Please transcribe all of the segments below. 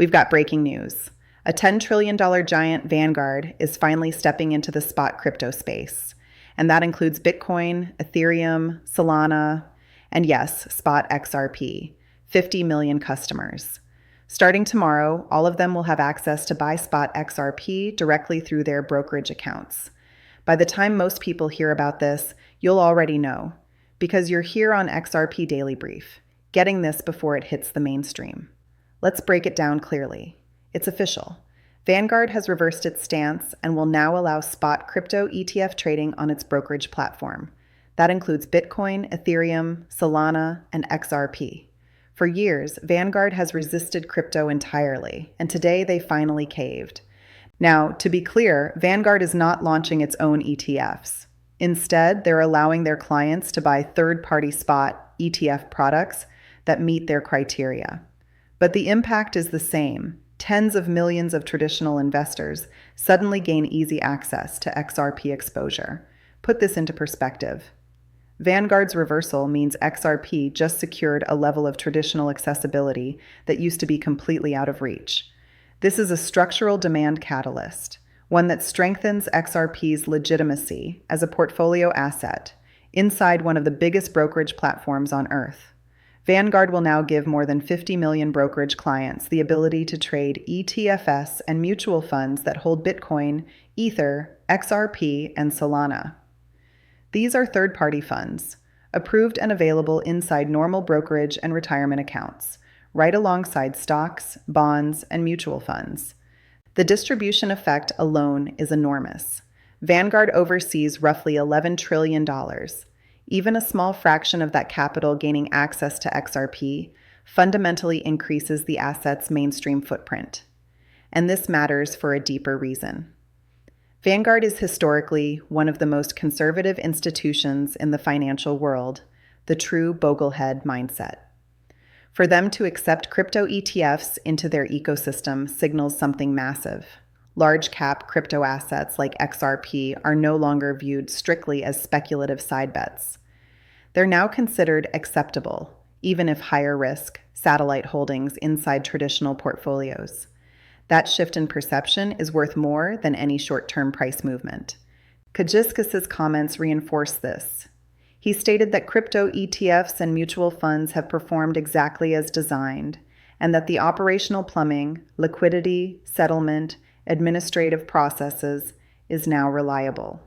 We've got breaking news. A $10 trillion giant Vanguard is finally stepping into the spot crypto space. And that includes Bitcoin, Ethereum, Solana, and yes, spot XRP, 50 million customers. Starting tomorrow, all of them will have access to buy spot XRP directly through their brokerage accounts. By the time most people hear about this, you'll already know, because you're here on XRP Daily Brief, getting this before it hits the mainstream. Let's break it down clearly. It's official. Vanguard has reversed its stance and will now allow spot crypto ETF trading on its brokerage platform. That includes Bitcoin, Ethereum, Solana, and XRP. For years, Vanguard has resisted crypto entirely, and today they finally caved. Now, to be clear, Vanguard is not launching its own ETFs. Instead, they're allowing their clients to buy third-party spot ETF products that meet their criteria. But the impact is the same. Tens of millions of traditional investors suddenly gain easy access to XRP exposure. Put this into perspective. Vanguard's reversal means XRP just secured a level of traditional accessibility that used to be completely out of reach. This is a structural demand catalyst, one that strengthens XRP's legitimacy as a portfolio asset inside one of the biggest brokerage platforms on Earth. Vanguard will now give more than 50 million brokerage clients the ability to trade ETFs and mutual funds that hold Bitcoin, Ether, XRP, and Solana. These are third-party funds, approved and available inside normal brokerage and retirement accounts, right alongside stocks, bonds, and mutual funds. The distribution effect alone is enormous. Vanguard oversees roughly $11 trillion. Even a small fraction of that capital gaining access to XRP fundamentally increases the asset's mainstream footprint. And this matters for a deeper reason. Vanguard is historically one of the most conservative institutions in the financial world, the true boglehead mindset. For them to accept crypto ETFs into their ecosystem signals something massive. Large cap crypto assets like XRP are no longer viewed strictly as speculative side bets. They're now considered acceptable, even if higher risk, satellite holdings inside traditional portfolios. That shift in perception is worth more than any short-term price movement. Kajiskis's comments reinforce this. He stated that crypto ETFs and mutual funds have performed exactly as designed, and that the operational plumbing, liquidity, settlement, administrative processes is now reliable.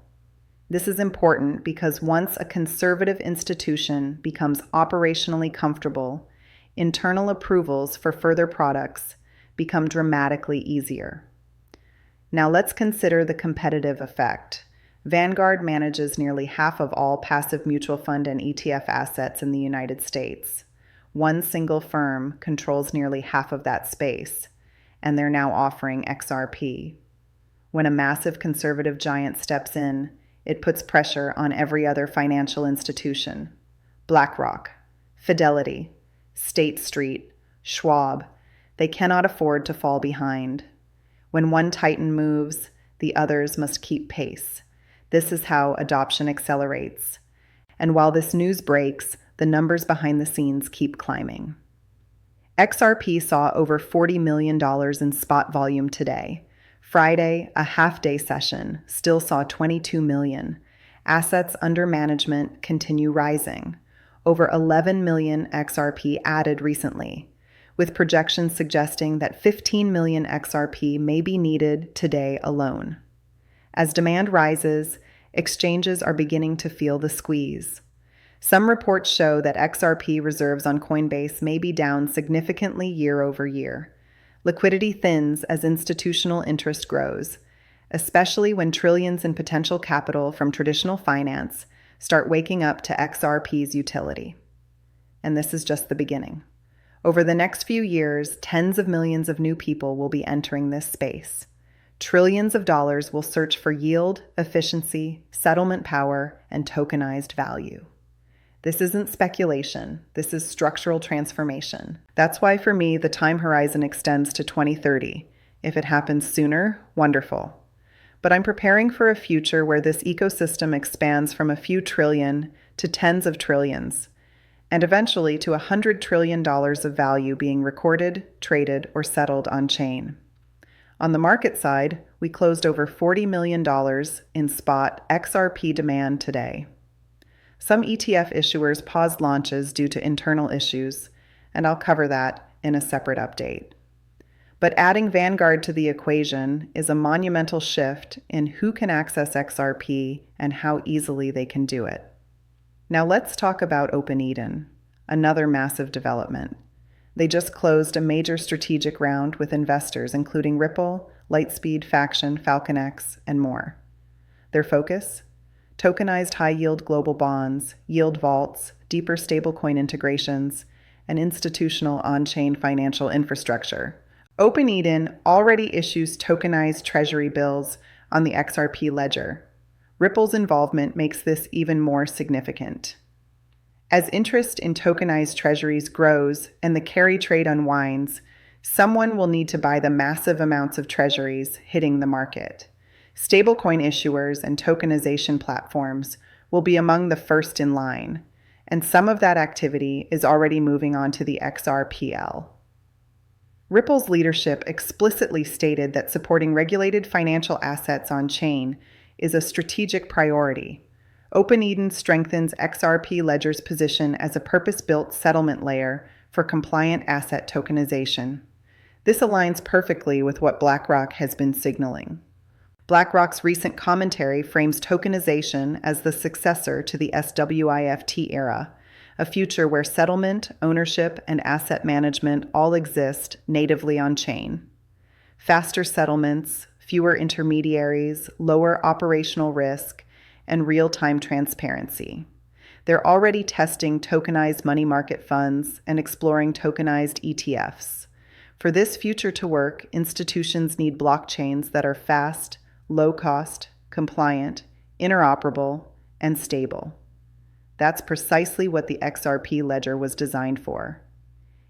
This is important because once a conservative institution becomes operationally comfortable, internal approvals for further products become dramatically easier. Now let's consider the competitive effect. Vanguard manages nearly half of all passive mutual fund and ETF assets in the United States. One single firm controls nearly half of that space, and they're now offering XRP. When a massive conservative giant steps in, it puts pressure on every other financial institution. BlackRock, Fidelity, State Street, Schwab. They cannot afford to fall behind. When one titan moves, the others must keep pace. This is how adoption accelerates. And while this news breaks, the numbers behind the scenes keep climbing. XRP saw over $40 million in spot volume today. Friday, a half-day session, still saw 22 million. Assets under management continue rising. Over 11 million XRP added recently, with projections suggesting that 15 million XRP may be needed today alone. As demand rises, exchanges are beginning to feel the squeeze. Some reports show that XRP reserves on Coinbase may be down significantly year over year. Liquidity thins as institutional interest grows, especially when trillions in potential capital from traditional finance start waking up to XRP's utility. And this is just the beginning. Over the next few years, tens of millions of new people will be entering this space. Trillions of dollars will search for yield, efficiency, settlement power, and tokenized value. This isn't speculation. This is structural transformation. That's why, for me, the time horizon extends to 2030. If it happens sooner, wonderful. But I'm preparing for a future where this ecosystem expands from a few trillion to tens of trillions. and eventually to $100 trillion of value being recorded, traded, or settled on chain. On the market side, we closed over $40 million in spot XRP demand today. Some ETF issuers paused launches due to internal issues, and I'll cover that in a separate update. But adding Vanguard to the equation is a monumental shift in who can access XRP and how easily they can do it. Now let's talk about OpenEden, another massive development. They just closed a major strategic round with investors including Ripple, Lightspeed, Faction, FalconX, and more. Their focus? Tokenized high-yield global bonds, yield vaults, deeper stablecoin integrations, and institutional on-chain financial infrastructure. OpenEden already issues tokenized treasury bills on the XRP ledger. Ripple's involvement makes this even more significant. As interest in tokenized treasuries grows and the carry trade unwinds, someone will need to buy the massive amounts of treasuries hitting the market. Stablecoin issuers and tokenization platforms will be among the first in line, and some of that activity is already moving on to the XRPL. Ripple's leadership explicitly stated that supporting regulated financial assets on-chain is a strategic priority. OpenEden strengthens XRP Ledger's position as a purpose-built settlement layer for compliant asset tokenization. This aligns perfectly with what BlackRock has been signaling. BlackRock's recent commentary frames tokenization as the successor to the SWIFT era, a future where settlement, ownership, and asset management all exist natively on-chain. Faster settlements, fewer intermediaries, lower operational risk, and real-time transparency. They're already testing tokenized money market funds and exploring tokenized ETFs. For this future to work, institutions need blockchains that are fast, low-cost, compliant, interoperable, and stable. That's precisely what the XRP ledger was designed for.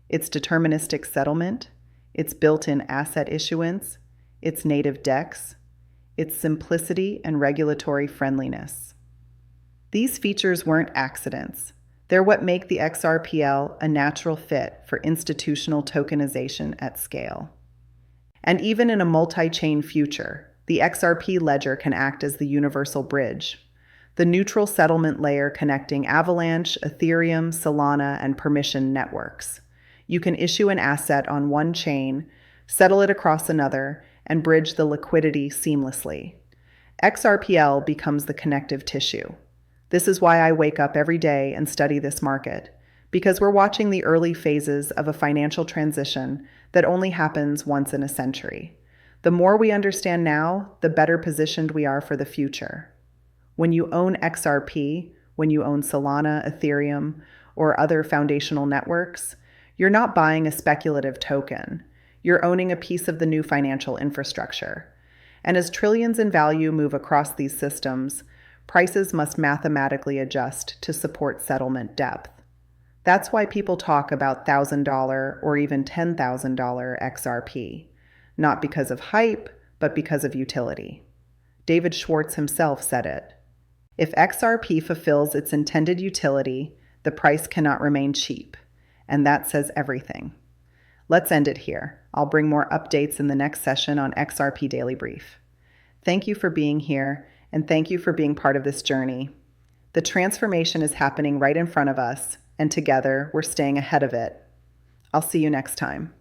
Its deterministic settlement, its built-in asset issuance, its native DEX, its simplicity and regulatory friendliness. These features weren't accidents. They're what make the XRPL a natural fit for institutional tokenization at scale. And even in a multi-chain future, the XRP ledger can act as the universal bridge, the neutral settlement layer connecting Avalanche, Ethereum, Solana, and permission networks. You can issue an asset on one chain, settle it across another, and bridge the liquidity seamlessly. XRPL becomes the connective tissue. This is why I wake up every day and study this market, because we're watching the early phases of a financial transition that only happens once in a century. The more we understand now, the better positioned we are for the future. When you own XRP, when you own Solana, Ethereum, or other foundational networks, you're not buying a speculative token. You're owning a piece of the new financial infrastructure. And as trillions in value move across these systems, prices must mathematically adjust to support settlement depth. That's why people talk about $1,000 or even $10,000 XRP, not because of hype, but because of utility. David Schwartz himself said it. If XRP fulfills its intended utility, the price cannot remain cheap, and that says everything. Let's end it here. I'll bring more updates in the next session on XRP Daily Brief. Thank you for being here, and thank you for being part of this journey. The transformation is happening right in front of us, and together we're staying ahead of it. I'll see you next time.